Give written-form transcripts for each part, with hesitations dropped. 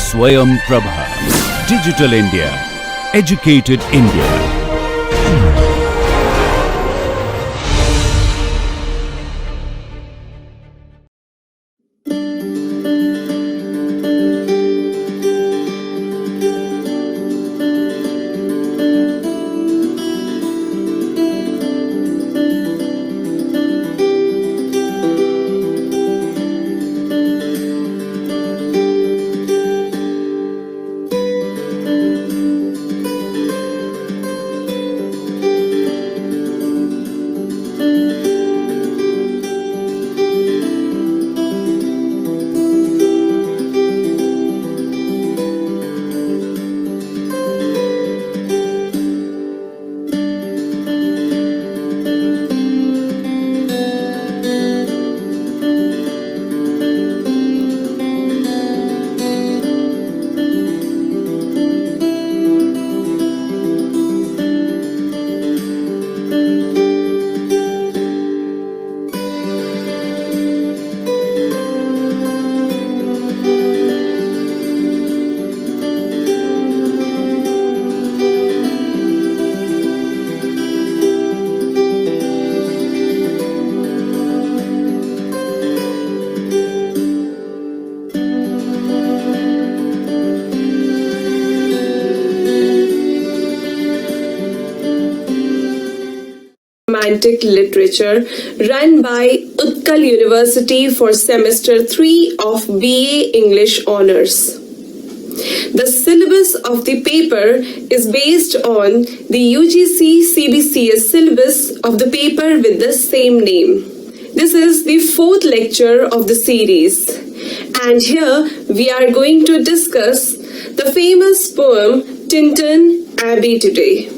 Swayam Prabha. Digital India. Educated India. Romantic Literature run by Utkal University for semester 3 of BA English Honours. The syllabus of the paper is based on the UGC CBCS syllabus of the paper with the same name. This is the 4th lecture of the series, and here we are going to discuss the famous poem Tintern Abbey today.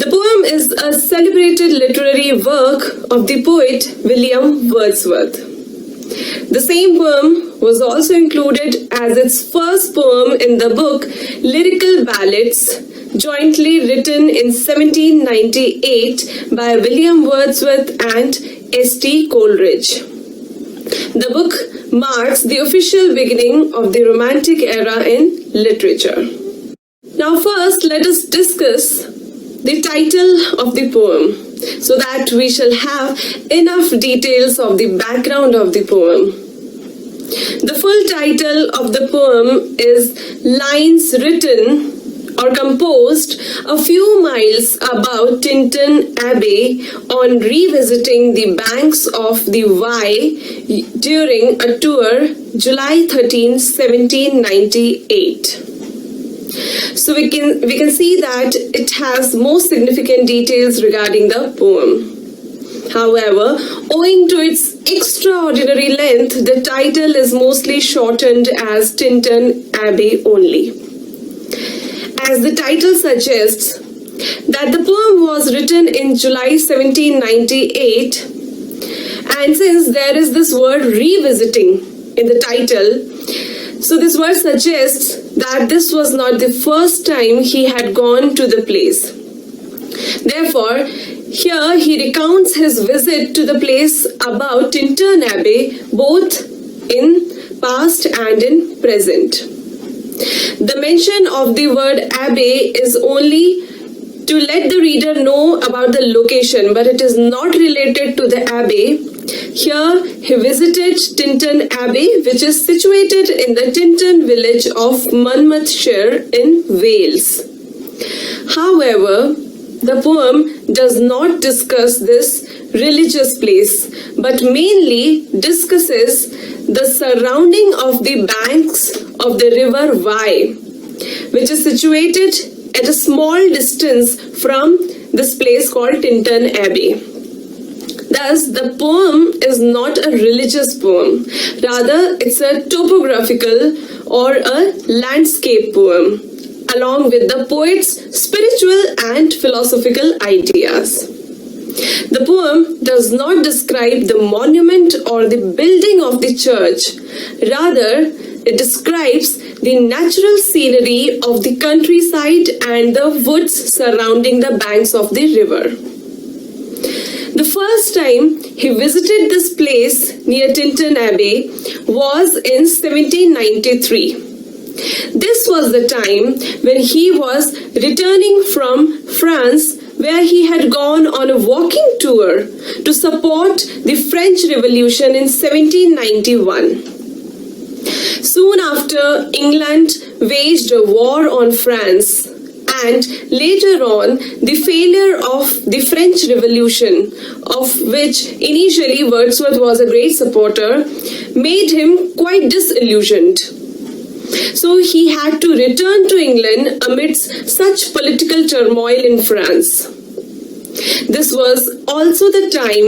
The poem is a celebrated literary work of the poet William Wordsworth. The same poem was also included as its first poem in the book Lyrical Ballads, jointly written in 1798 by William Wordsworth and S.T. Coleridge. The book marks the official beginning of the Romantic era in literature. Now first, let us discuss the title of the poem, so that we shall have enough details of the background of the poem. The full title of the poem is Lines Written or Composed a Few Miles Above Tintern Abbey on Revisiting the Banks of the Wye during a tour July 13, 1798. So we can see that it has most significant details regarding the poem. However, owing to its extraordinary length, the title is mostly shortened as Tintern Abbey only. As the title suggests, that the poem was written in July 1798, and since there is this word revisiting in the title, so this word suggests that this was not the first time he had gone to the place. Therefore, here he recounts his visit to the place about Tintern Abbey, both in past and in present. The mention of the word abbey is only to let the reader know about the location, but it is not related to the abbey. Here he visited Tintern Abbey, which is situated in the Tintern village of Monmouthshire in Wales. However, the poem does not discuss this religious place, but mainly discusses the surrounding of the banks of the river Wye, which is situated at a small distance from this place called Tintern Abbey. Thus, the poem is not a religious poem. Rather, it's a topographical or a landscape poem, along with the poet's spiritual and philosophical ideas. The poem does not describe the monument or the building of the church. Rather, it describes the natural scenery of the countryside and the woods surrounding the banks of the river. The first time he visited this place near Tintern Abbey was in 1793. This was the time when he was returning from France, where he had gone on a walking tour to support the French Revolution in 1791. Soon after, England waged a war on France, and later on, the failure of the French Revolution, of which initially Wordsworth was a great supporter, made him quite disillusioned. So he had to return to England amidst such political turmoil in France. This was also the time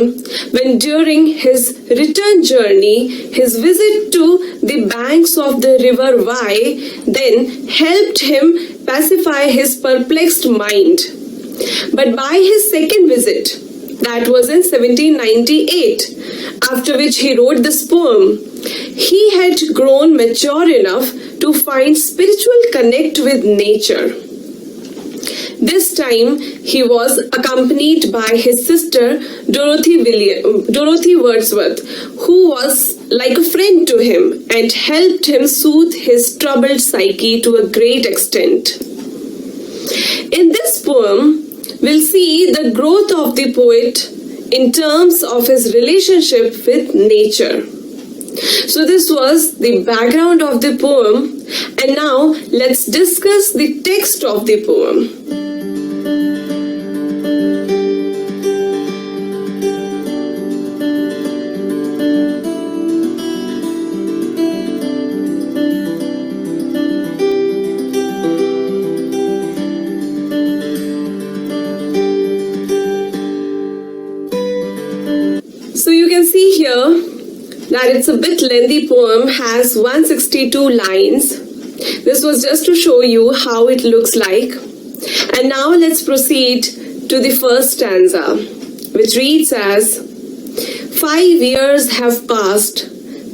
when, during his return journey, his visit to the banks of the river Wye then helped him pacify his perplexed mind. But by his second visit, that was in 1798, after which he wrote this poem, he had grown mature enough to find spiritual connect with nature. This time he was accompanied by his sister Dorothy Wordsworth, who was like a friend to him and helped him soothe his troubled psyche to a great extent. In this poem, we'll see the growth of the poet in terms of his relationship with nature. So this was the background of the poem, and now let's discuss the text of the poem. So you can see here that it's a bit lengthy poem, has 162 lines. This was just to show you how it looks like. And now let's proceed to the first stanza, which reads as, 5 years have passed,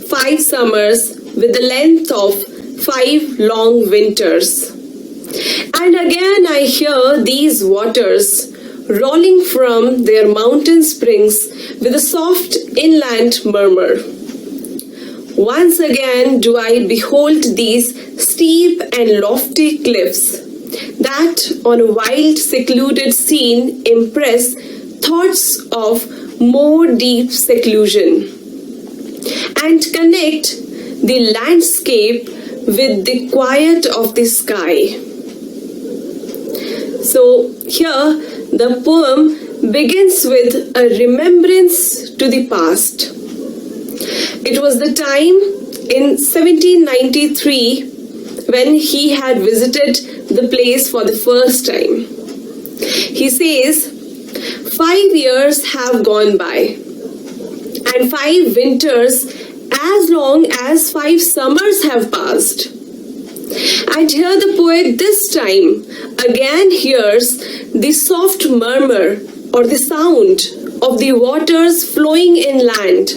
5 summers with the length of 5 long winters. And again I hear these waters rolling from their mountain springs with a soft inland murmur. Once again do I behold these steep and lofty cliffs that on a wild secluded scene impress thoughts of more deep seclusion and connect the landscape with the quiet of the sky. So here the poem begins with a remembrance to the past. It was the time in 1793 when he had visited the place for the first time. He says, 5 years have gone by, and 5 winters as long as 5 summers have passed. And here the poet this time again hears the soft murmur or the sound of the waters flowing inland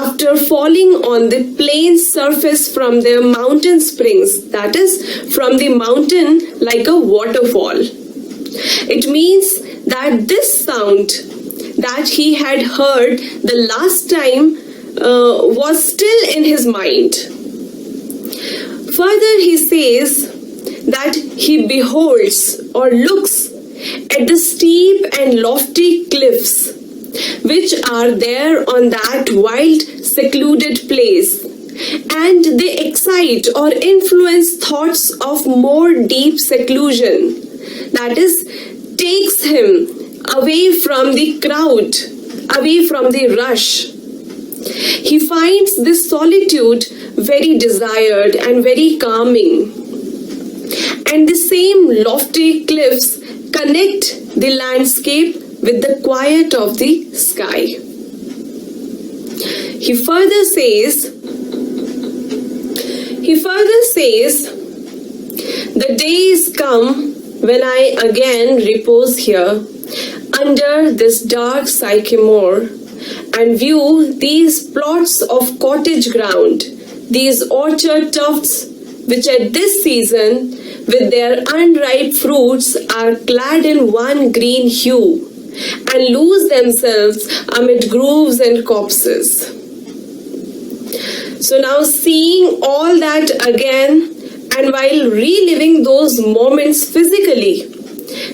after falling on the plain surface from their mountain springs, that is, from the mountain like a waterfall. It means that this sound that he had heard the last time was still in his mind. Further, he says that he beholds or looks at the steep and lofty cliffs which are there on that wild, secluded place, and they excite or influence thoughts of more deep seclusion, that is, takes him away from the crowd, away from the rush. He finds this solitude very desired and very calming. And the same lofty cliffs connect the landscape with the quiet of the sky. He further says, the days come when I again repose here under this dark sycamore and view these plots of cottage ground, these orchard tufts which at this season with their unripe fruits are clad in one green hue, and lose themselves amid grooves and copses. So now seeing all that again, and while reliving those moments physically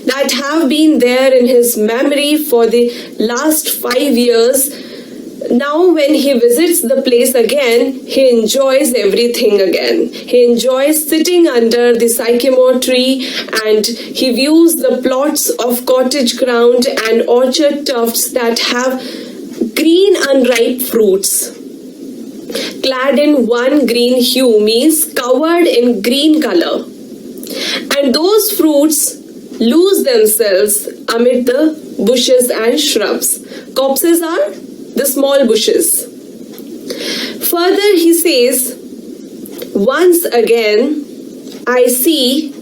that have been there in his memory for the last 5 years, now when he visits the place again, he enjoys everything again. He enjoys sitting under the sycamore tree, and he views the plots of cottage ground and orchard tufts that have green unripe fruits. Clad in one green hue means covered in green color. And those fruits lose themselves amid the bushes and shrubs. Copses are the small bushes. Further he says, once again I see.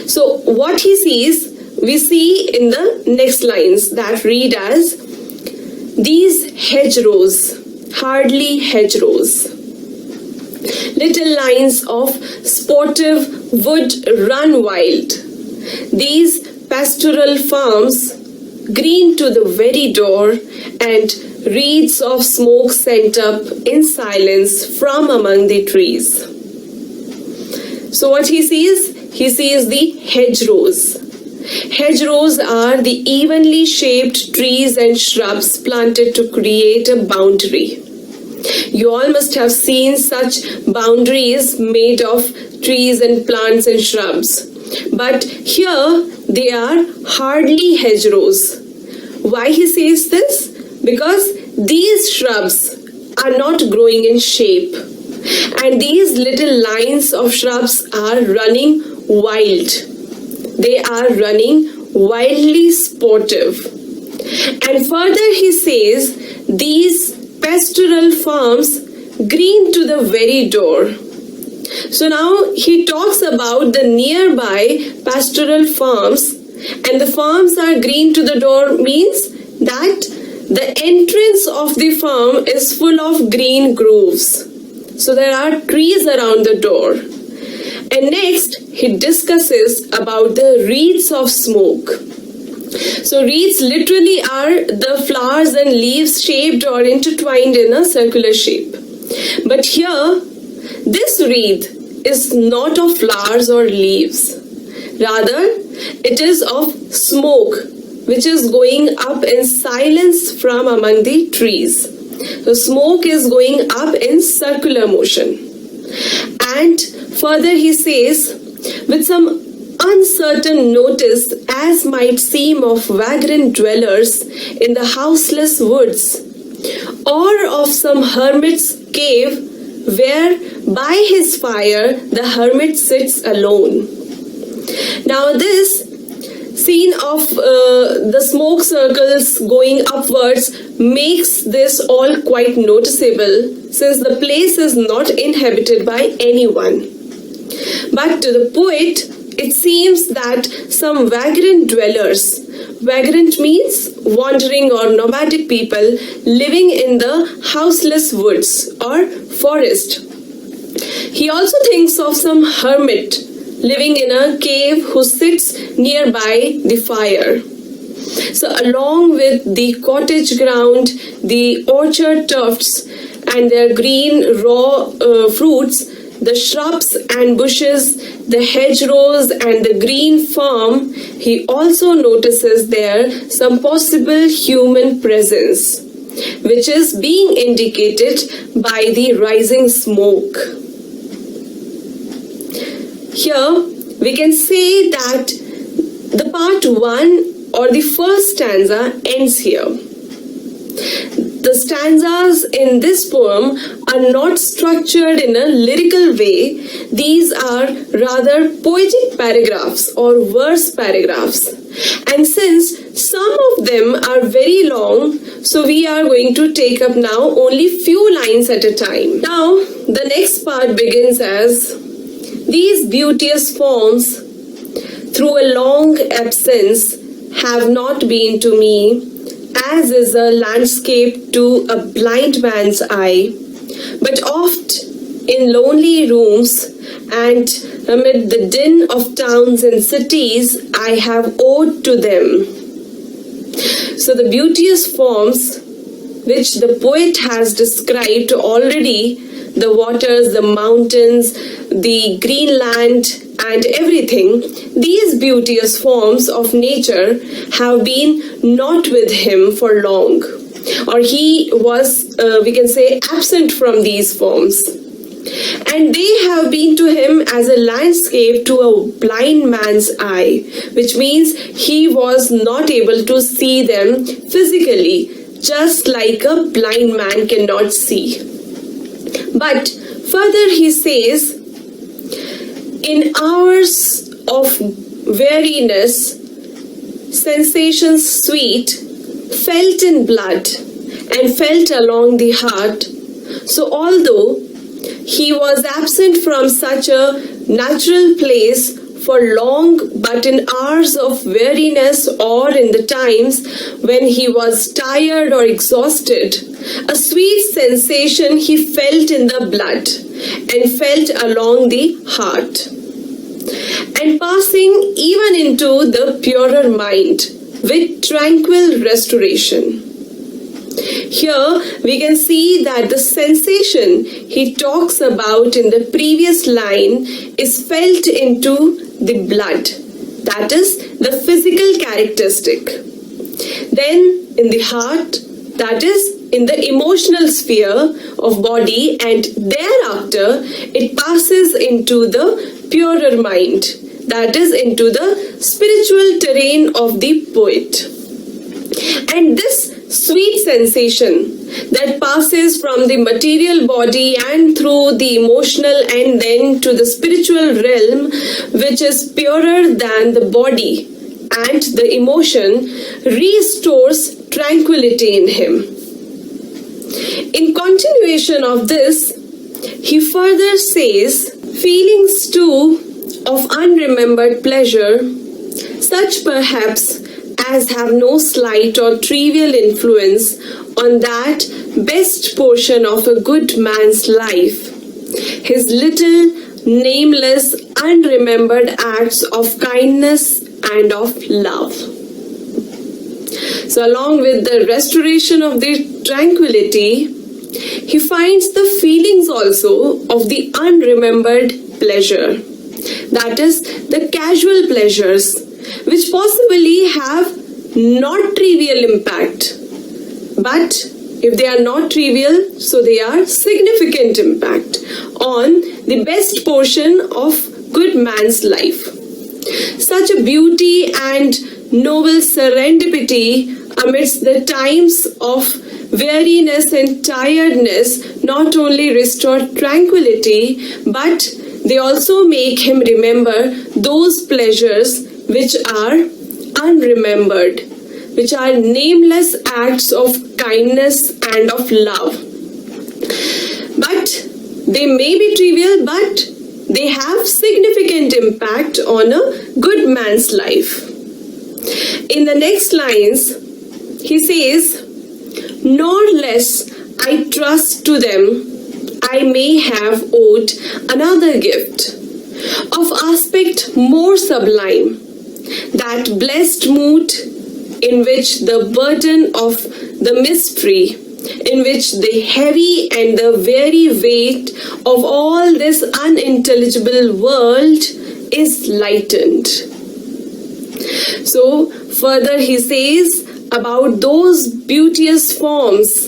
So what he sees, we see in the next lines that read as, these hedgerows, hardly hedgerows, little lines of sportive wood run wild. These pastoral farms, green to the very door, and wreaths of smoke sent up in silence from among the trees. So what he sees the hedgerows. Hedgerows are the evenly shaped trees and shrubs planted to create a boundary. You all must have seen such boundaries made of trees and plants and shrubs. But here they are hardly hedgerows. Why he says this? Because these shrubs are not growing in shape, and these little lines of shrubs are running wild. They are running wildly sportive. And further he says, these pastoral farms, green to the very door. So now he talks about the nearby pastoral farms, and the farms are green to the door means that the entrance of the farm is full of green grooves. So there are trees around the door. And next he discusses about the wreaths of smoke. So wreaths literally are the flowers and leaves shaped or intertwined in a circular shape. But here, this wreath is not of flowers or leaves. Rather, it is of smoke, which is going up in silence from among the trees. So smoke is going up in circular motion. And further he says, with some uncertain notice as might seem of vagrant dwellers in the houseless woods, or of some hermit's cave where by his fire the hermit sits alone. Now this scene of the smoke circles going upwards makes this all quite noticeable, since the place is not inhabited by anyone. But to the poet, it seems that some vagrant dwellers, vagrant means wandering or nomadic people living in the houseless woods or forest. He also thinks of some hermit living in a cave who sits nearby the fire. So along with the cottage ground, the orchard tufts and their green raw fruits, the shrubs and bushes, the hedgerows and the green farm, he also notices there some possible human presence, which is being indicated by the rising smoke. Here we can say that the part 1 or the first stanza ends here. The stanzas in this poem are not structured in a lyrical way. These are rather poetic paragraphs or verse paragraphs. And since some of them are very long, so we are going to take up now only few lines at a time. Now, the next part begins as, these beauteous forms, through a long absence, have not been to me, as is a landscape to a blind man's eye, but oft in lonely rooms and amid the din of towns and cities I have owed to them. So the beauteous forms which the poet has described already, the waters, the mountains, the green land and everything, these beauteous forms of nature have been not with him for long, or he was, we can say, absent from these forms. And they have been to him as a landscape to a blind man's eye, which means he was not able to see them physically, just like a blind man cannot see. But further he says, in hours of weariness, sensations sweet, felt in blood and felt along the heart. So although he was absent from such a natural place for long, but in hours of weariness or in the times when he was tired or exhausted, a sweet sensation he felt in the blood and felt along the heart, and passing even into the purer mind with tranquil restoration. Here we can see that the sensation he talks about in the previous line is felt into the blood, that is the physical characteristic. Then in the heart, that is in the emotional sphere of body, and thereafter it passes into the purer mind, that is into the spiritual terrain of the poet. And this sweet sensation that passes from the material body and through the emotional and then to the spiritual realm, which is purer than the body and the emotion, restores tranquility in him. In continuation of this, he further says, feelings too of unremembered pleasure, such perhaps as have no slight or trivial influence on that best portion of a good man's life, his little, nameless, unremembered acts of kindness and of love. So along with the restoration of the tranquility, he finds the feelings also of the unremembered pleasure, that is the casual pleasures, which possibly have not trivial impact, but if they are not trivial, so they are significant impact on the best portion of good man's life. Such a beauty and noble serendipity amidst the times of weariness and tiredness not only restore tranquility, but they also make him remember those pleasures which are unremembered, which are nameless acts of kindness and of love. But they may be trivial, but they have significant impact on a good man's life. In the next lines, he says, nor less I trust to them I may have owed another gift of aspect more sublime, that blessed mood in which the burden of the mystery, in which the heavy and the weary weight of all this unintelligible world is lightened. So further he says about those beauteous forms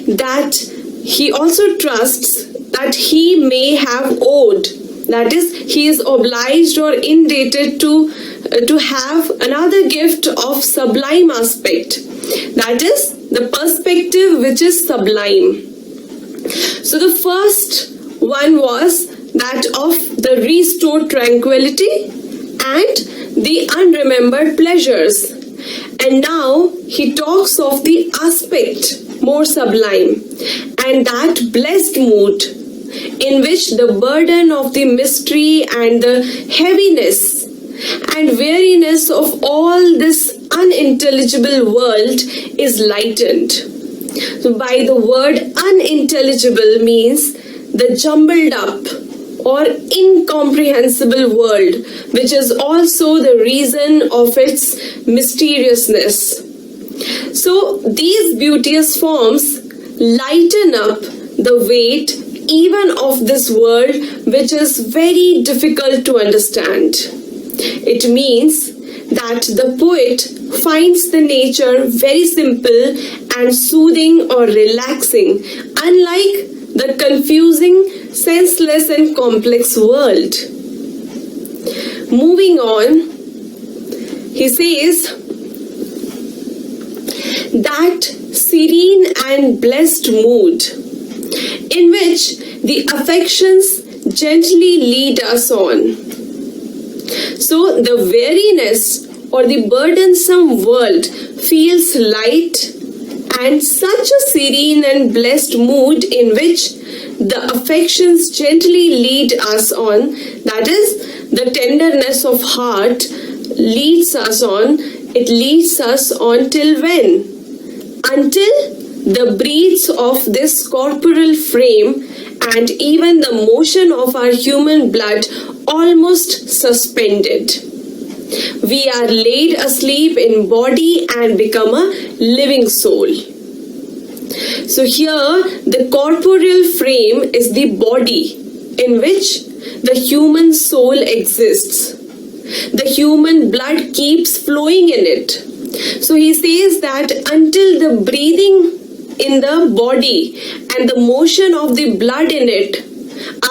that he also trusts that he may have owed, that is, he is obliged or indebted to have another gift of sublime aspect, that is the perspective which is sublime. So the first one was that of the restored tranquility and the unremembered pleasures, and now he talks of the aspect more sublime and that blessed mood in which the burden of the mystery and the heaviness and weariness of all this unintelligible world is lightened. So by the word unintelligible means the jumbled up or incomprehensible world, which is also the reason of its mysteriousness. So these beauteous forms lighten up the weight even of this world, which is very difficult to understand. It means that the poet finds the nature very simple and soothing or relaxing, unlike the confusing, senseless and complex world. Moving on, he says that serene and blessed mood in which the affections gently lead us on. So the weariness or the burdensome world feels light, and such a serene and blessed mood in which the affections gently lead us on, that is, the tenderness of heart leads us on. It leads us on till when? Until the breaths of this corporeal frame and even the motion of our human blood almost suspended. We are laid asleep in body and become a living soul. So here the corporeal frame is the body in which the human soul exists. The human blood keeps flowing in it. So he says that until the breathing in the body and the motion of the blood in it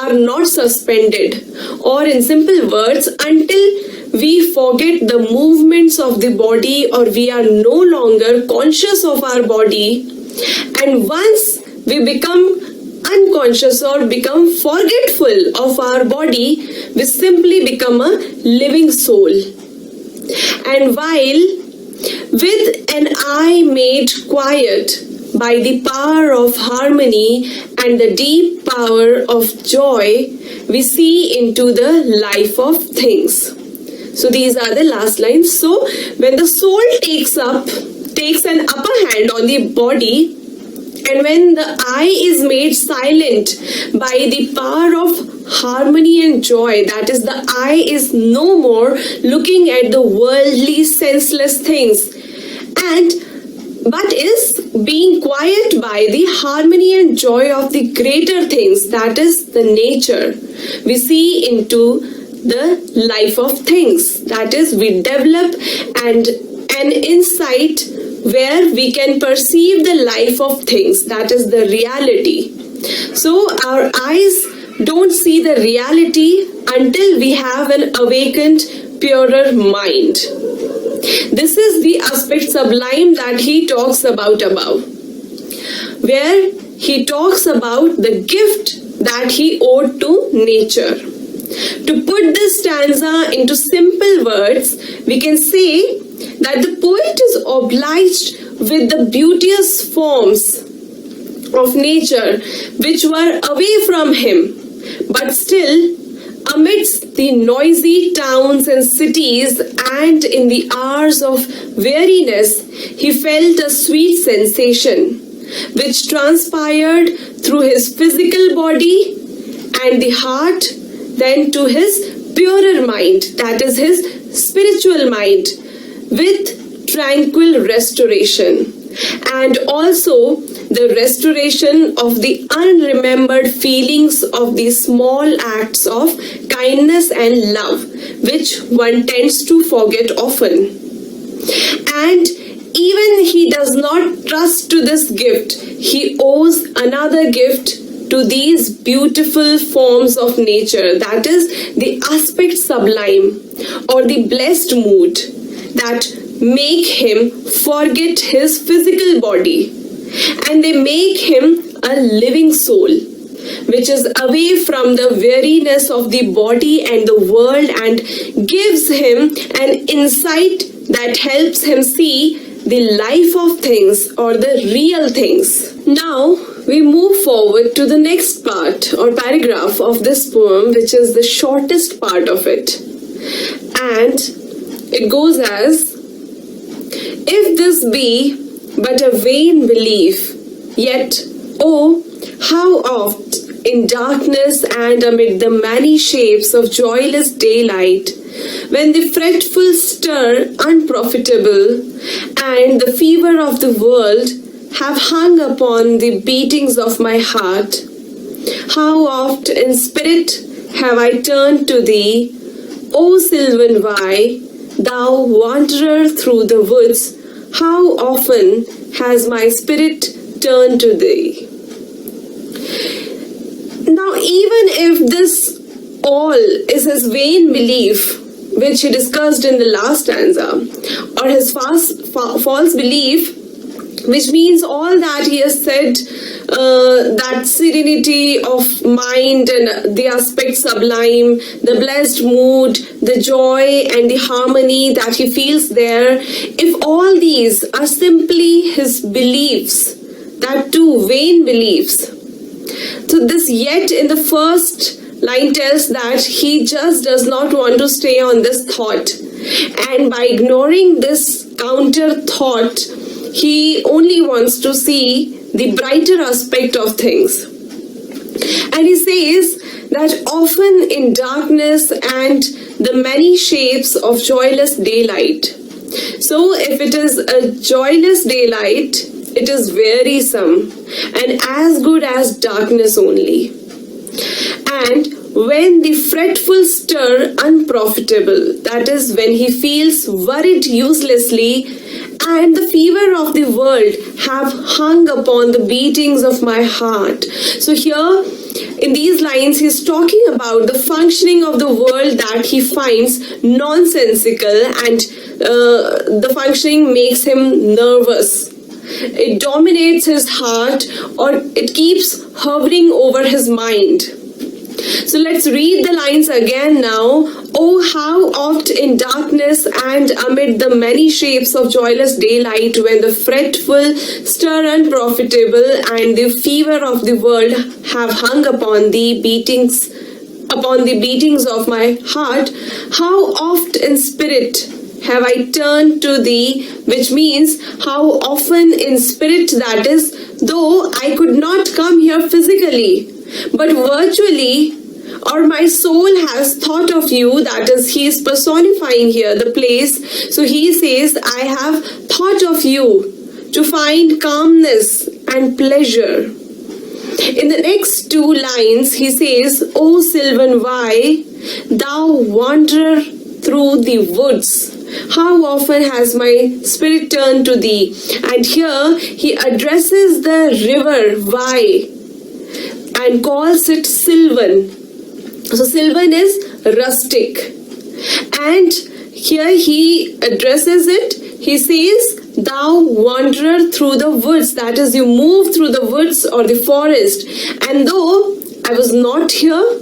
are not suspended, or in simple words, until we forget the movements of the body or we are no longer conscious of our body, and once we become unconscious or become forgetful of our body, we simply become a living soul. And while with an eye made quiet by the power of harmony and the deep power of joy, we see into the life of things. So these are the last lines. So when the soul takes an upper hand on the body, and when the eye is made silent by the power of harmony and joy, that is, the eye is no more looking at the worldly senseless things, but is being quiet by the harmony and joy of the greater things, that is the nature. We see into the life of things, that is, we develop an insight where we can perceive the life of things, that is the reality. So our eyes don't see the reality until we have an awakened, purer mind. This is the aspect sublime that he talks about above, where he talks about the gift that he owed to nature. To put this stanza into simple words, we can say that the poet is obliged with the beauteous forms of nature which were away from him, but still amidst the noisy towns and cities and in the hours of weariness, he felt a sweet sensation which transpired through his physical body and the heart, then to his purer mind, that is his spiritual mind, with tranquil restoration, and also the restoration of the unremembered feelings of the small acts of kindness and love, which one tends to forget often. And even he does not trust to this gift, he owes another gift to these beautiful forms of nature, that is the aspect sublime or the blessed mood that make him forget his physical body, and they make him a living soul which is away from the weariness of the body and the world, and gives him an insight that helps him see the life of things or the real things. Now we move forward to the next part or paragraph of this poem, which is the shortest part of it, and it goes as: if this be but a vain belief, yet, oh, how oft in darkness and amid the many shapes of joyless daylight, when the fretful stir unprofitable and the fever of the world have hung upon the beatings of my heart, how oft in spirit have I turned to thee, O sylvan Vai, thou wanderer through the woods, how often has my spirit turned to thee. Now, even if this all is his vain belief, which he discussed in the last stanza, or his false belief, which means all that he has said, that serenity of mind and the aspect sublime, the blessed mood, the joy and the harmony that he feels there, if all these are simply his beliefs, that too vain beliefs. So this yet in the first line tells that he just does not want to stay on this thought, and by ignoring this counter thought, he only wants to see the brighter aspect of things. And he says that often in darkness and the many shapes of joyless daylight. So if it is a joyless daylight, it is wearisome and as good as darkness only. And when the fretful stir unprofitable, that is when he feels worried uselessly, and the fever of the world have hung upon the beatings of my heart. So here in these lines he's talking about the functioning of the world that he finds nonsensical, and the functioning makes him nervous. It dominates his heart, or it keeps hovering over his mind. So let's read the lines again now. Oh, how oft in darkness and amid the many shapes of joyless daylight, when the fretful stir unprofitable and the fever of the world have hung upon the beatings of my heart, how oft in spirit have I turned to thee, which means how often in spirit, that is, though I could not come here physically, but virtually, or my soul has thought of you, that is, he is personifying here the place. So he says, I have thought of you to find calmness and pleasure. In the next two lines, he says, O sylvan Vai, thou wanderer through the woods, how often has my spirit turned to thee? And here he addresses the river Vai and calls it sylvan. So sylvan is rustic, and here he addresses it. He says, thou wanderer through the woods, that is, you move through the woods or the forest, and though I was not here,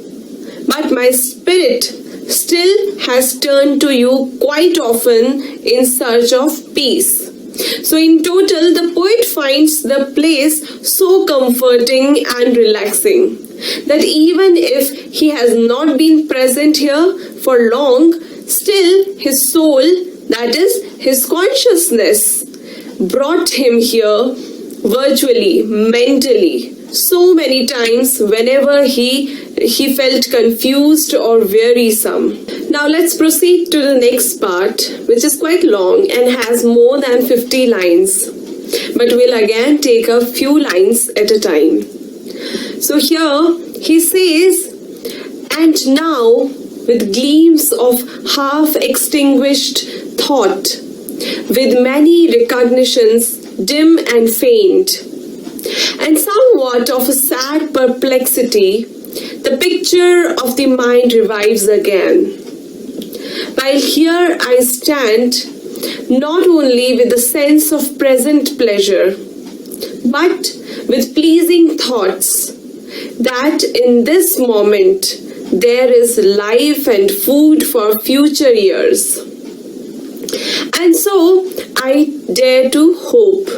but my spirit still has turned to you quite often in search of peace. So in total, the poet finds the place so comforting and relaxing that even if he has not been present here for long, still his soul, that is his consciousness, brought him here virtually, mentally, so many times whenever he felt confused or wearisome. Now let's proceed to the next part, which is quite long and has more than 50 lines, but we'll again take a few lines at a time. So here he says, and now with gleams of half-extinguished thought, with many recognitions dim and faint, and somewhat of a sad perplexity, the picture of the mind revives again. While here I stand, not only with the sense of present pleasure, but with pleasing thoughts that in this moment there is life and food for future years. And so I dare to hope.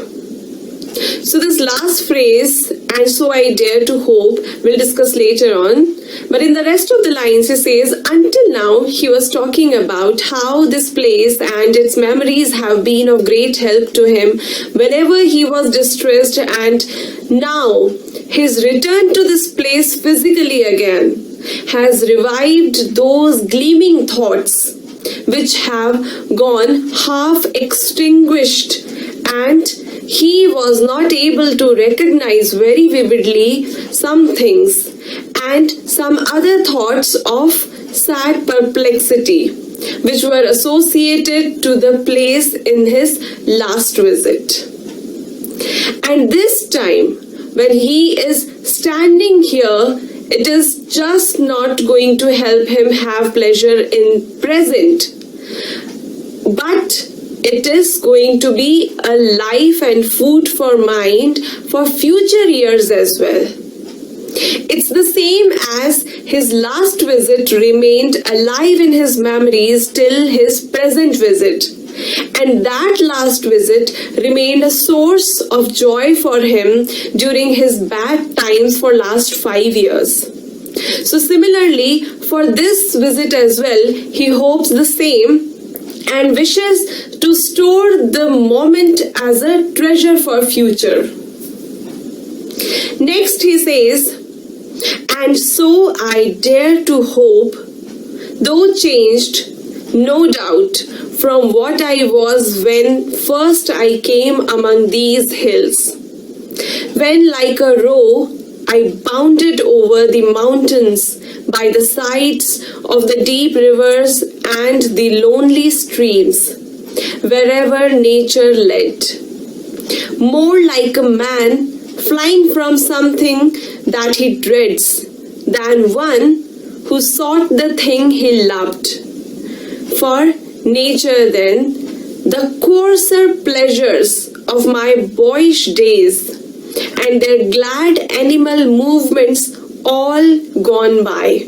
So this last phrase, and so I dare to hope, we'll discuss later on. But in the rest of the lines, he says, until now, he was talking about how this place and its memories have been of great help to him whenever he was distressed, and now his return to this place physically again has revived those gleaming thoughts which have gone half extinguished, and he was not able to recognize very vividly some things and some other thoughts of sad perplexity which were associated to the place in his last visit. And this time, when he is standing here, it is just not going to help him have pleasure in present, but it is going to be a life and food for mind for future years as well. It's the same as his last visit remained alive in his memories till his present visit. And that last visit remained a source of joy for him during his bad times for last 5 years. So similarly, for this visit as well, he hopes the same and wishes to store the moment as a treasure for future. Next he says, and so I dare to hope, though changed, no doubt, from what I was when first I came among these hills. When like a roe I bounded over the mountains by the sides of the deep rivers and the lonely streams, wherever nature led. More like a man flying from something that he dreads than one who sought the thing he loved. For nature then, the coarser pleasures of my boyish days and their glad animal movements all gone by,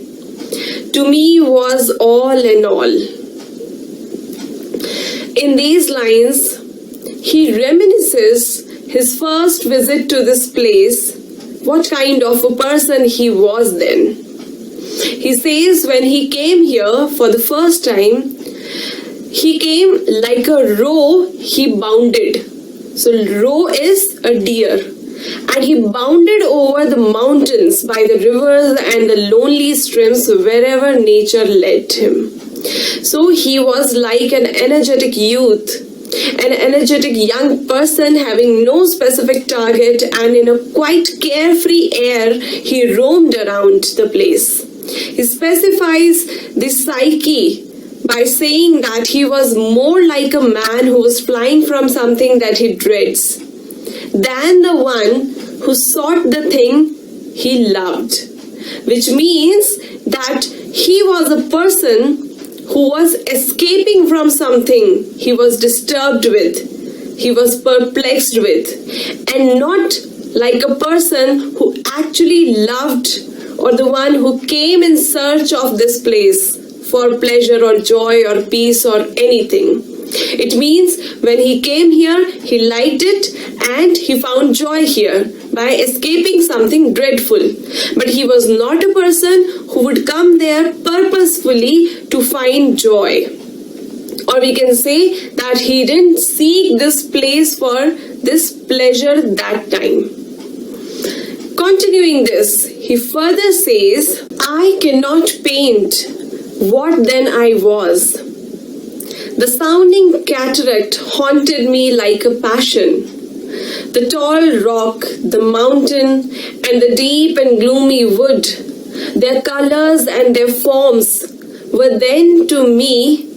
to me was all in all. In these lines, he reminisces his first visit to this place, what kind of a person he was then. He says when he came here for the first time, he came like a roe, he bounded. So roe is a deer. And he bounded over the mountains by the rivers and the lonely streams wherever nature led him. So he was like an energetic youth, an energetic young person having no specific target, and in a quite carefree air he roamed around the place. He specifies the psyche by saying that he was more like a man who was flying from something that he dreads than the one who sought the thing he loved, which means that he was a person who was escaping from something he was disturbed with, he was perplexed with, and not like a person who actually loved or the one who came in search of this place for pleasure or joy or peace or anything. It means when he came here, he liked it and he found joy here by escaping something dreadful. But he was not a person who would come there purposefully to find joy. Or we can say that he didn't seek this place for this pleasure that time. Continuing this, he further says, I cannot paint what then I was. The sounding cataract haunted me like a passion. The tall rock, the mountain, and the deep and gloomy wood, their colors and their forms were then to me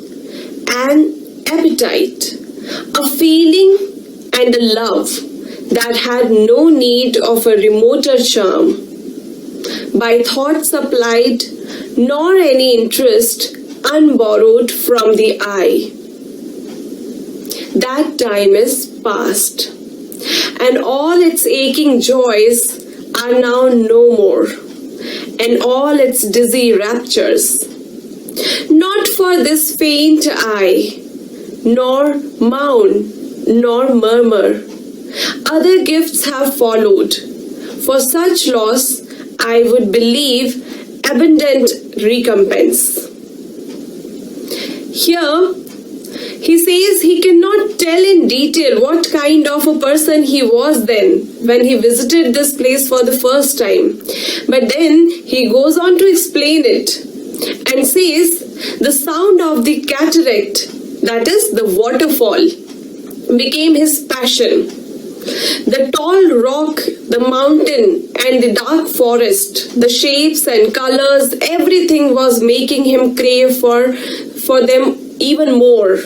an appetite, a feeling and a love that had no need of a remoter charm, by thought supplied, nor any interest unborrowed from the eye. That time is past, and all its aching joys are now no more, and all its dizzy raptures. Not for this faint eye, nor moan, nor murmur. Other gifts have followed. For such loss, I would believe abundant recompense. Here, he says he cannot tell in detail what kind of a person he was then when he visited this place for the first time. But then he goes on to explain it. and says the sound of the cataract, that is the waterfall, became his passion. The tall rock, the mountain, and the dark forest, the shapes and colors, everything was making him crave for them even more.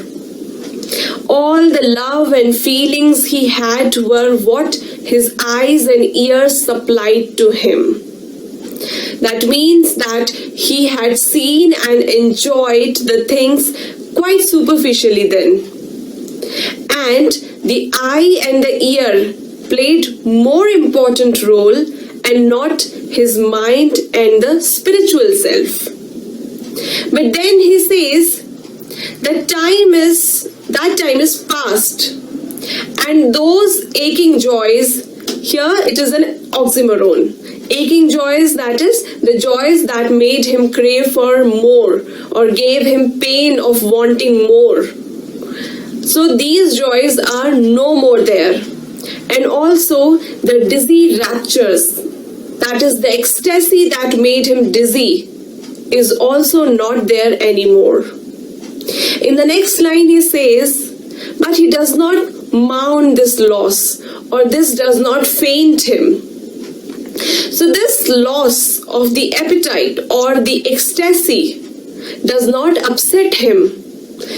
All the love and feelings he had were what his eyes and ears supplied to him. That means that he had seen and enjoyed the things quite superficially then. And the eye and the ear played more important role and not his mind and the spiritual self. But then he says that time is past, and those aching joys, here it is an oxymoron. Aching joys, that is the joys that made him crave for more or gave him pain of wanting more. So these joys are no more there. And also the dizzy raptures, that is the ecstasy that made him dizzy, is also not there anymore. In the next line he says, but he does not mourn this loss, or this does not faint him. So this loss of the appetite or the ecstasy does not upset him,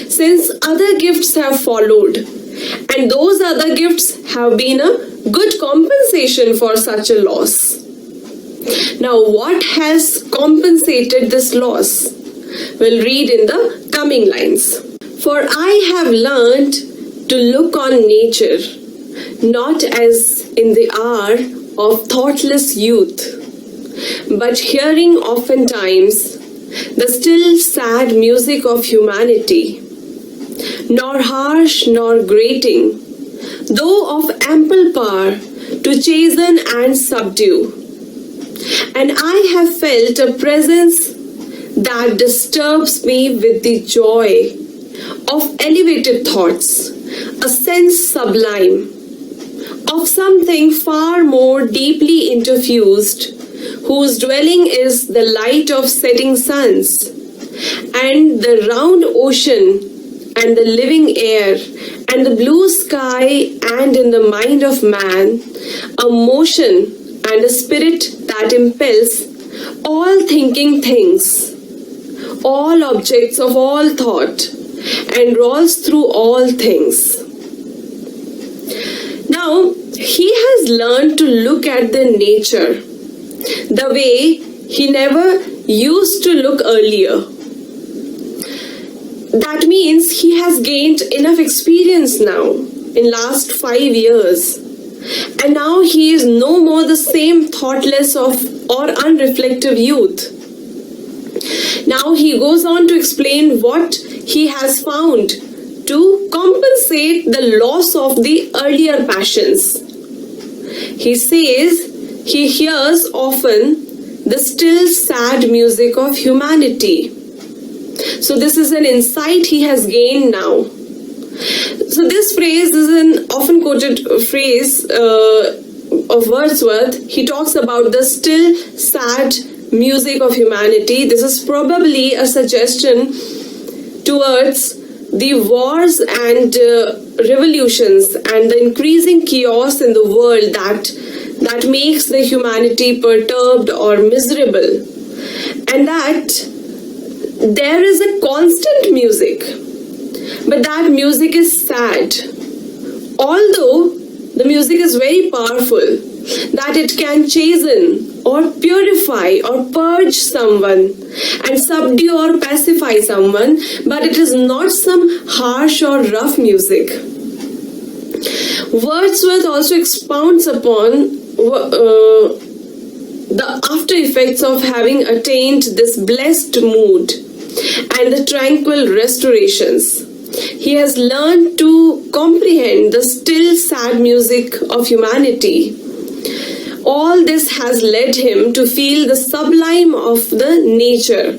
since other gifts have followed, and those other gifts have been a good compensation for such a loss. Now, what has compensated this loss? We'll read in the coming lines. For I have learned to look on nature, not as in the hour of thoughtless youth, but hearing oftentimes the still sad music of humanity, nor harsh nor grating, though of ample power to chasten and subdue. And I have felt a presence that disturbs me with the joy of elevated thoughts, a sense sublime of something far more deeply interfused, whose dwelling is the light of setting suns, and the round ocean, and the living air, and the blue sky, and in the mind of man, a motion and a spirit that impels all thinking things, all objects of all thought, and rolls through all things. Now, he has learned to look at the nature the way he never used to look earlier. That means he has gained enough experience now in last 5 years. And now he is no more the same thoughtless or unreflective youth. Now he goes on to explain what he has found to compensate the loss of the earlier passions. He says he hears often the still sad music of humanity. So this is an insight he has gained now. So this phrase is an often quoted phrase of Wordsworth. He talks about the still sad music of humanity. This is probably a suggestion towards the wars and revolutions and the increasing chaos in the world that makes the humanity perturbed or miserable, and that there is a constant music, but that music is sad. Although the music is very powerful, that it can chasten or purify or purge someone and subdue or pacify someone, but it is not some harsh or rough music. Wordsworth also expounds upon the after effects of having attained this blessed mood and the tranquil restorations. He has learned to comprehend the still sad music of humanity. All this has led him to feel the sublime of the nature,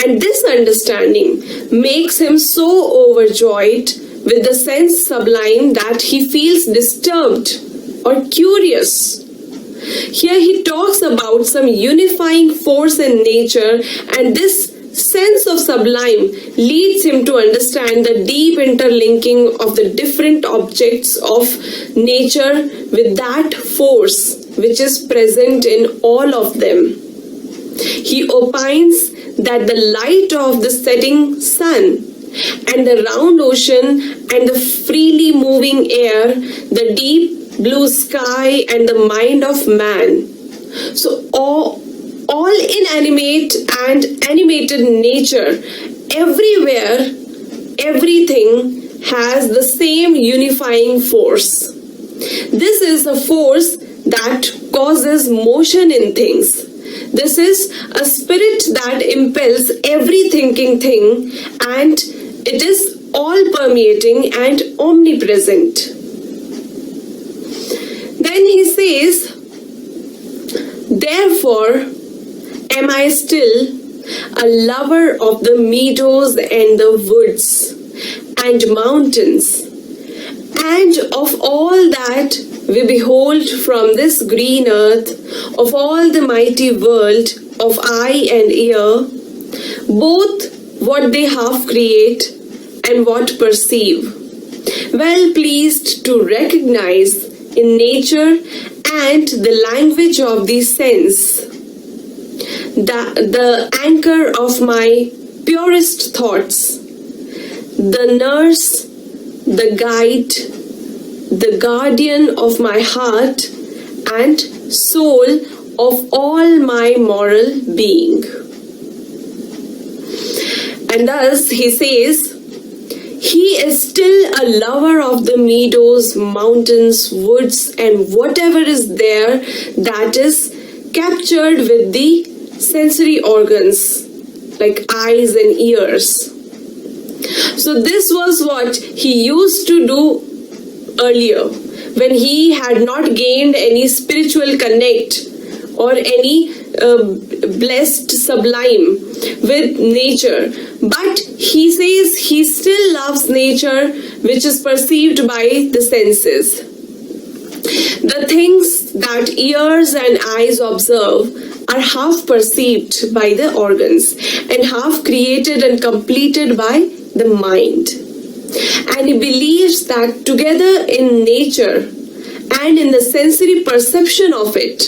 and this understanding makes him so overjoyed with the sense sublime that he feels disturbed or curious. Here he talks about some unifying force in nature, and this sense of sublime leads him to understand the deep interlinking of the different objects of nature with that force which is present in all of them. He opines that the light of the setting sun and the round ocean and the freely moving air, the deep blue sky and the mind of man. So all inanimate and animated nature, everywhere, everything has the same unifying force. This is a force that causes motion in things. This is a spirit that impels every thinking thing, and it is all permeating and omnipresent. Then he says, therefore, am I still a lover of the meadows and the woods and mountains, and of all that we behold from this green earth, of all the mighty world of eye and ear, both what they half create and what perceive, well pleased to recognize in nature and the language of the sense, the anchor of my purest thoughts, the nurse, the guide, the guardian of my heart and soul of all my moral being. And thus he says, he is still a lover of the meadows, mountains, woods, and whatever is there that is captured with the sensory organs like eyes and ears. So this was what he used to do earlier when he had not gained any spiritual connect or any blessed sublime with nature. But he says he still loves nature which is perceived by the senses. The things that ears and eyes observe are half perceived by the organs and half created and completed by the mind. And he believes that together in nature and in the sensory perception of it,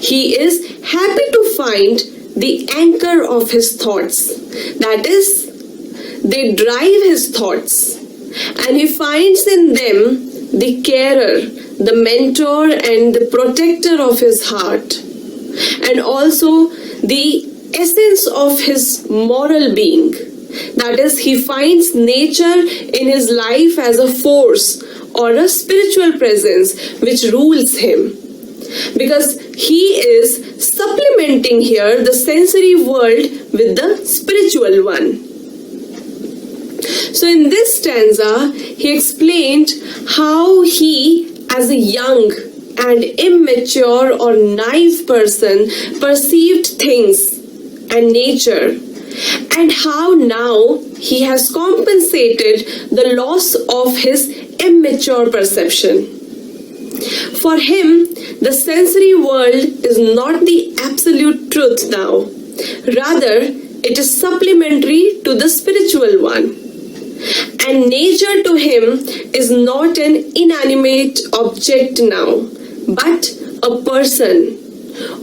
he is happy to find the anchor of his thoughts. That is, they drive his thoughts, and he finds in them the carer, the mentor and the protector of his heart, and also the essence of his moral being. That is, he finds nature in his life as a force or a spiritual presence which rules him, because he is supplementing here the sensory world with the spiritual one. So in this stanza, he explained how he, as a young and immature or naive person, perceived things and nature, and how now he has compensated the loss of his immature perception. For him, the sensory world is not the absolute truth now. Rather, it is supplementary to the spiritual one. And nature to him is not an inanimate object now, but a person.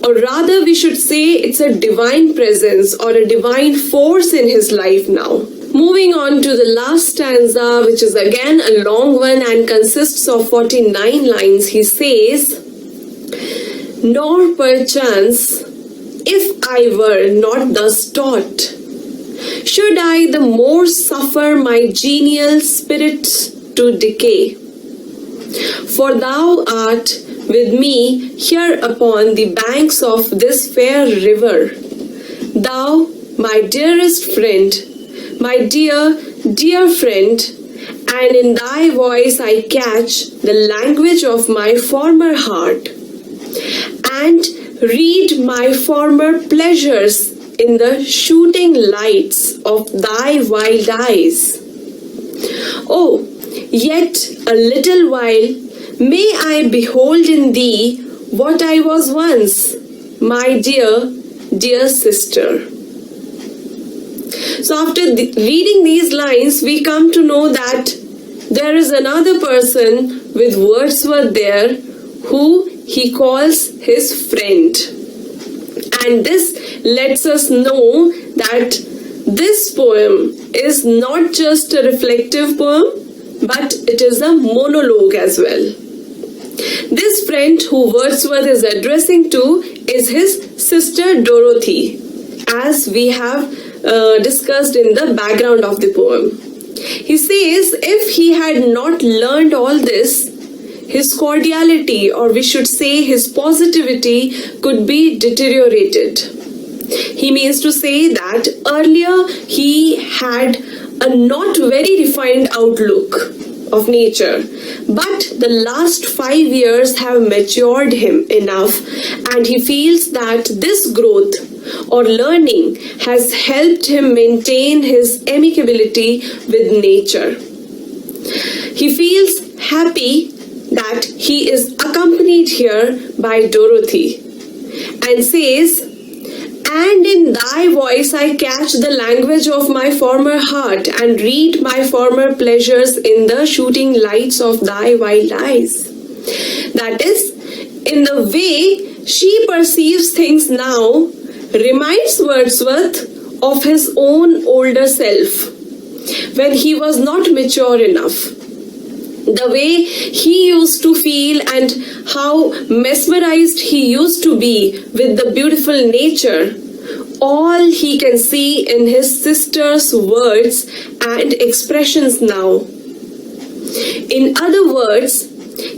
Or rather, we should say it's a divine presence or a divine force in his life now. Moving on to the last stanza, which is again a long one and consists of 49 lines, he says, nor perchance, if I were not thus taught, should I the more suffer my genial spirit to decay. For thou art with me here upon the banks of this fair river, thou, my dearest friend, my dear, dear friend, and in thy voice I catch the language of my former heart, and read my former pleasures in the shooting lights of thy wild eyes. Oh, yet a little while may I behold in thee what I was once, my dear, dear sister. So after reading these lines, we come to know that there is another person with Wordsworth there who he calls his friend. And this lets us know that this poem is not just a reflective poem, but it is a monologue as well. This friend who Wordsworth is addressing to is his sister Dorothy, as we have discussed in the background of the poem. He says if he had not learned all this, his cordiality, or we should say his positivity, could be deteriorated. He means to say that earlier he had a not very refined outlook of nature, but the last 5 years have matured him enough, and he feels that this growth or learning has helped him maintain his amicability with nature. He feels happy that he is accompanied here by Dorothy, and says, "And in thy voice I catch the language of my former heart, and read my former pleasures in the shooting lights of thy wild eyes." That is, in the way she perceives things now, reminds Wordsworth of his own older self, when he was not mature enough. The way he used to feel and how mesmerized he used to be with the beautiful nature, all he can see in his sister's words and expressions now. In other words,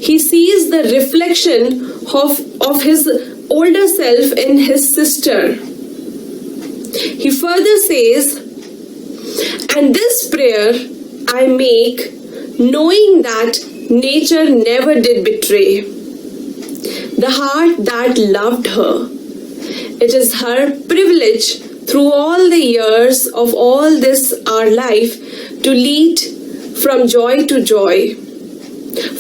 he sees the reflection of his older self in his sister. He further says, "And this prayer I make, knowing that nature never did betray the heart that loved her. It is her privilege through all the years of all this our life to lead from joy to joy.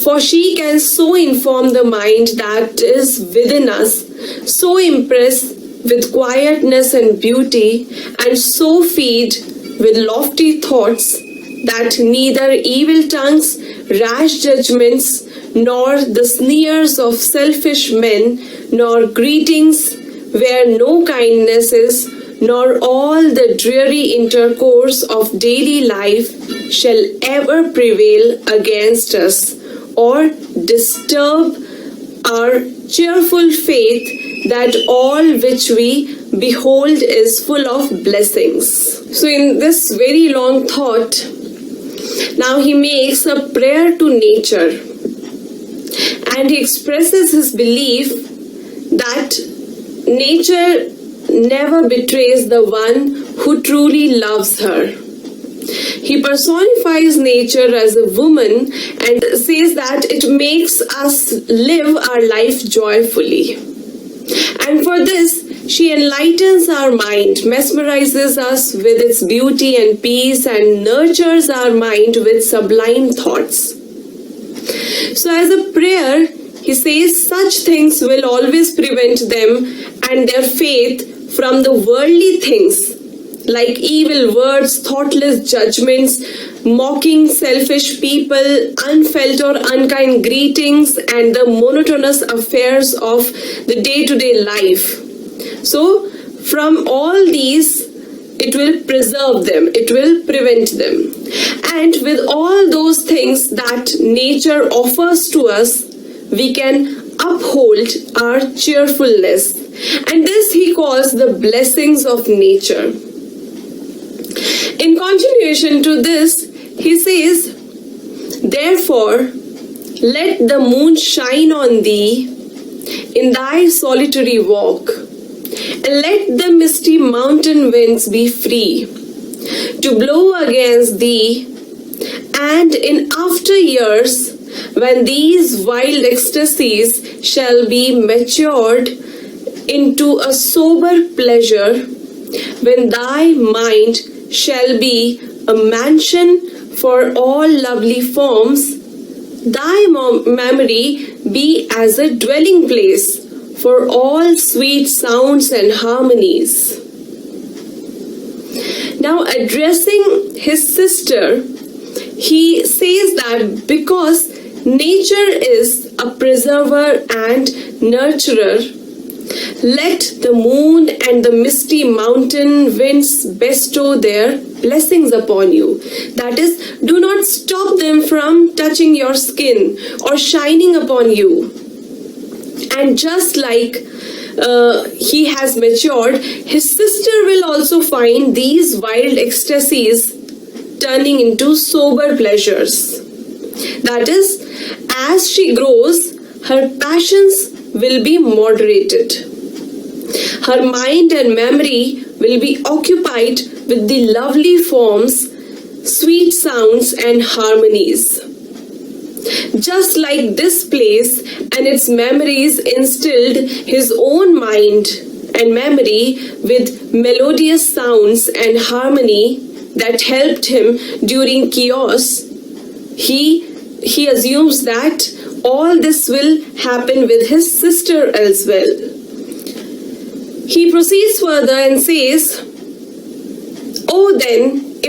For she can so inform the mind that is within us, so impress with quietness and beauty, and so feed with lofty thoughts, that neither evil tongues, rash judgments, nor the sneers of selfish men, nor greetings where no kindness is, nor all the dreary intercourse of daily life shall ever prevail against us, or disturb our cheerful faith that all which we behold is full of blessings." So in this very long thought, now he makes a prayer to nature, and he expresses his belief that nature never betrays the one who truly loves her. He personifies nature as a woman and says that it makes us live our life joyfully. And for this, she enlightens our mind, mesmerizes us with its beauty and peace, and nurtures our mind with sublime thoughts. So as a prayer, he says such things will always prevent them and their faith from the worldly things, like evil words, thoughtless judgments, mocking selfish people, unfelt or unkind greetings, and the monotonous affairs of the day-to-day life. So from all these, it will preserve them, it will prevent them. And with all those things that nature offers to us, we can uphold our cheerfulness. And this he calls the blessings of nature. In continuation to this, he says, "Therefore, let the moon shine on thee in thy solitary walk, and let the misty mountain winds be free to blow against thee, and in after years, when these wild ecstasies shall be matured into a sober pleasure, when thy mind shall be a mansion for all lovely forms, thy memory be as a dwelling place for all sweet sounds and harmonies." Now, addressing his sister, he says that because nature is a preserver and nurturer, let the moon and the misty mountain winds bestow their blessings upon you. That is, do not stop them from touching your skin or shining upon you. And just like he has matured, his sister will also find these wild ecstasies turning into sober pleasures. That is, as she grows, her passions will be moderated. Her mind and memory will be occupied with the lovely forms, sweet sounds, and harmonies. Just like this place and its memories instilled his own mind and memory with melodious sounds and harmony that helped him during chaos, he assumes that all this will happen with his sister as well. He proceeds further and says, "Oh then,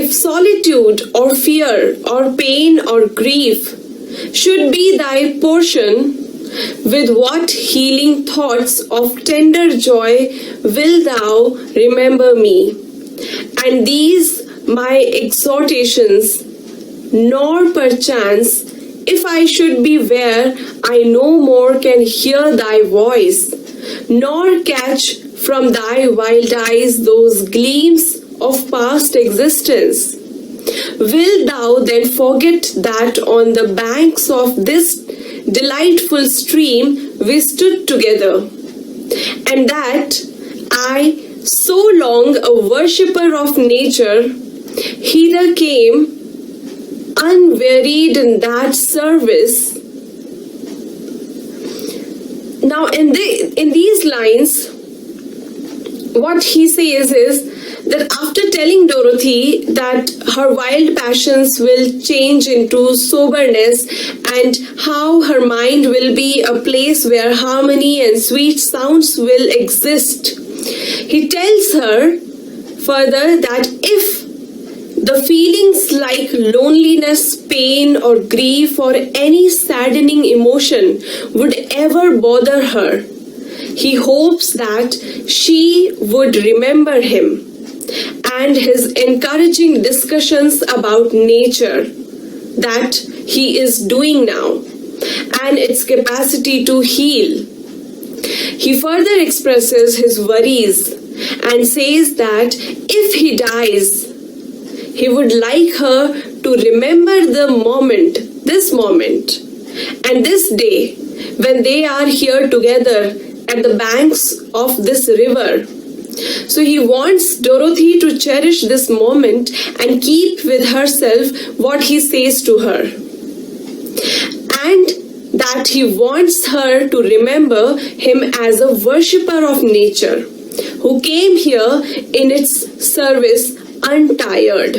if solitude or fear or pain or grief should be thy portion, with what healing thoughts of tender joy wilt thou remember me, and these my exhortations, nor perchance, if I should be where I no more can hear thy voice, nor catch from thy wild eyes those gleams of past existence. Wilt thou then forget that on the banks of this delightful stream we stood together, and that I, so long a worshipper of nature, hither came unwearied in that service?" Now, in these lines, what he says is that after telling Dorothy that her wild passions will change into soberness and how her mind will be a place where harmony and sweet sounds will exist, he tells her further that if the feelings like loneliness, pain, or grief, or any saddening emotion would ever bother her, he hopes that she would remember him and his encouraging discussions about nature that he is doing now and its capacity to heal. He further expresses his worries and says that if he dies, he would like her to remember this moment, and this day when they are here together at the banks of this river. So he wants Dorothy to cherish this moment and keep with herself what he says to her. And that he wants her to remember him as a worshipper of nature who came here in its service untired.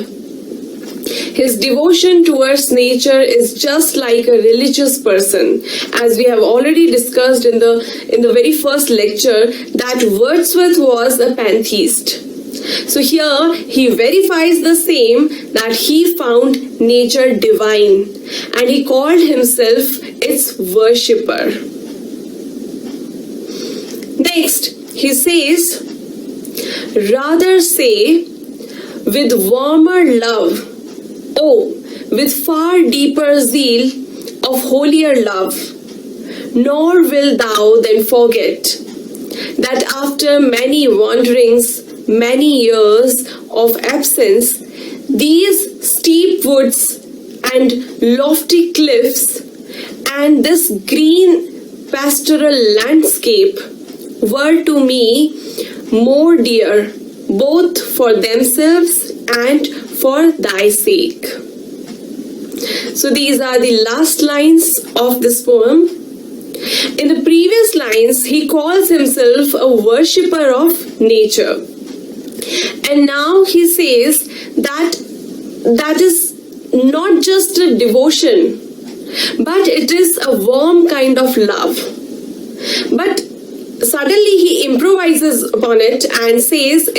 His devotion towards nature is just like a religious person, as we have already discussed in the very first lecture, that Wordsworth was a pantheist. So here he verifies the same, that he found nature divine and he called himself its worshipper. Next, he says, "Rather say with warmer love, oh, with far deeper zeal of holier love, nor wilt thou then forget that after many wanderings, many years of absence, these steep woods and lofty cliffs and this green pastoral landscape were to me more dear, both for themselves and for thy sake." So these are the last lines of this poem. In the previous lines, he calls himself a worshipper of nature. And now he says that is not just a devotion, but it is a warm kind of love. But suddenly he improvises upon it and says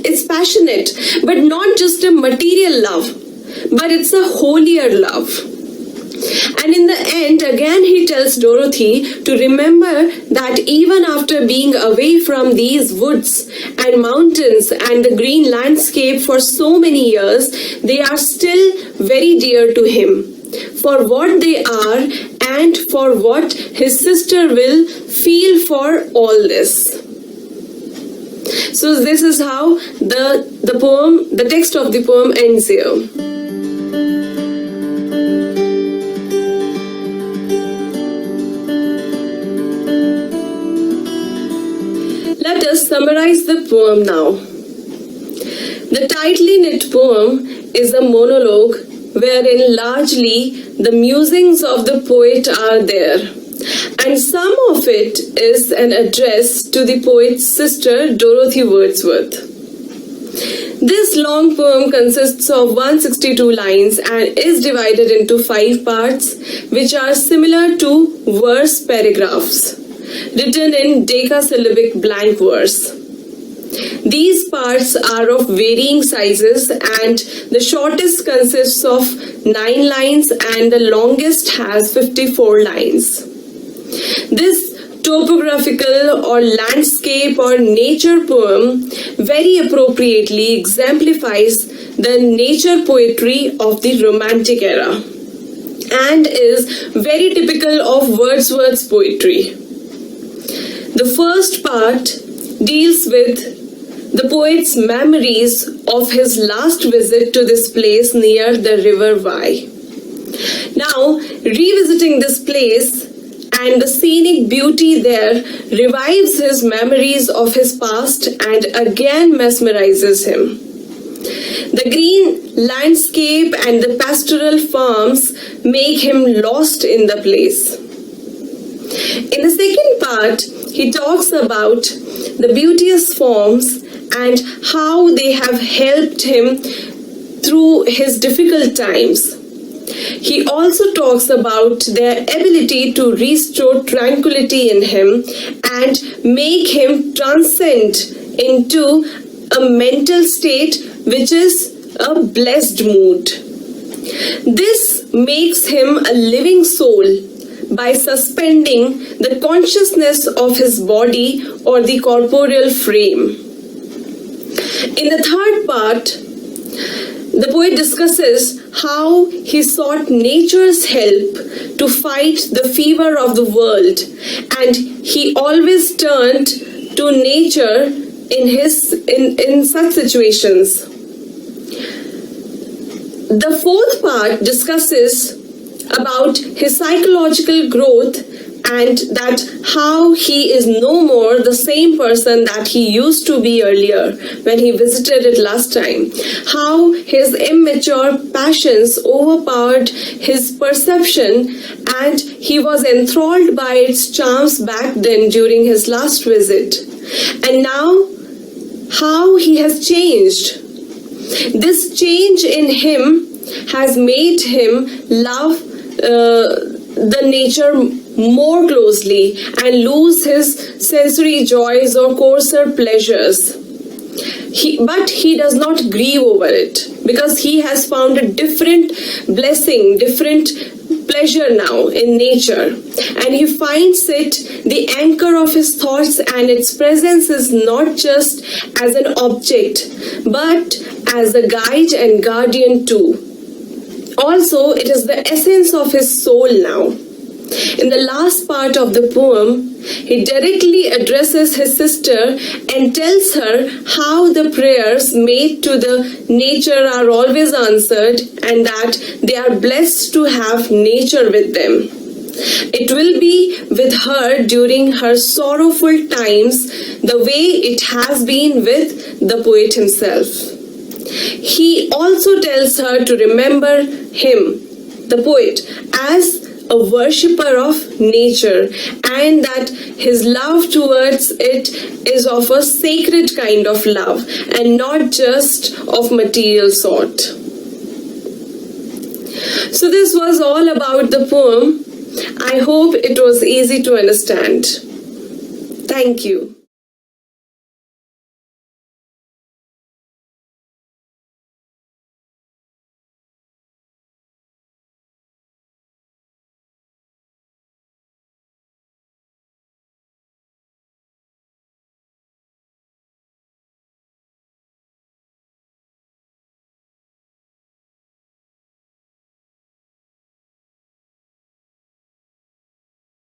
It's passionate, but not just a material love, but it's a holier love. And in the end, again, he tells Dorothy to remember that even after being away from these woods and mountains and the green landscape for so many years, they are still very dear to him for what they are and for what his sister will feel for all this. So this is how the text of the poem ends here. Let us summarize the poem now. The tightly knit poem is a monologue wherein largely the musings of the poet are there, and some of it is an address to the poet's sister Dorothy Wordsworth. This long poem consists of 162 lines and is divided into 5 parts, which are similar to verse paragraphs written in decasyllabic blank verse. These parts are of varying sizes, and the shortest consists of 9 lines and the longest has 54 lines. This topographical or landscape or nature poem very appropriately exemplifies the nature poetry of the Romantic era and is very typical of Wordsworth's poetry. The first part deals with the poet's memories of his last visit to this place near the river Wye. Now, revisiting this place and the scenic beauty there revives his memories of his past and again mesmerizes him. The green landscape and the pastoral farms make him lost in the place. In the second part, he talks about the beauteous forms and how they have helped him through his difficult times. He also talks about their ability to restore tranquility in him and make him transcend into a mental state which is a blessed mood. This makes him a living soul by suspending the consciousness of his body or the corporeal frame. In the third part, the poet discusses how he sought nature's help to fight the fever of the world, and he always turned to nature in such situations. The fourth part discusses about his psychological growth and that how he is no more the same person that he used to be earlier when he visited it last time. How his immature passions overpowered his perception and he was enthralled by its charms back then during his last visit. And now, how he has changed. This change in him has made him love the nature more closely and lose his sensory joys or coarser pleasures. But he does not grieve over it because he has found a different blessing, different pleasure now in nature, and he finds it the anchor of his thoughts, and its presence is not just as an object but as a guide and guardian too. Also, it is the essence of his soul now. In the last part of the poem, he directly addresses his sister and tells her how the prayers made to the nature are always answered and that they are blessed to have nature with them. It will be with her during her sorrowful times the way it has been with the poet himself. He also tells her to remember him, the poet, as a worshipper of nature, and that his love towards it is of a sacred kind of love and not just of material sort. So this was all about the poem. I hope it was easy to understand. Thank you.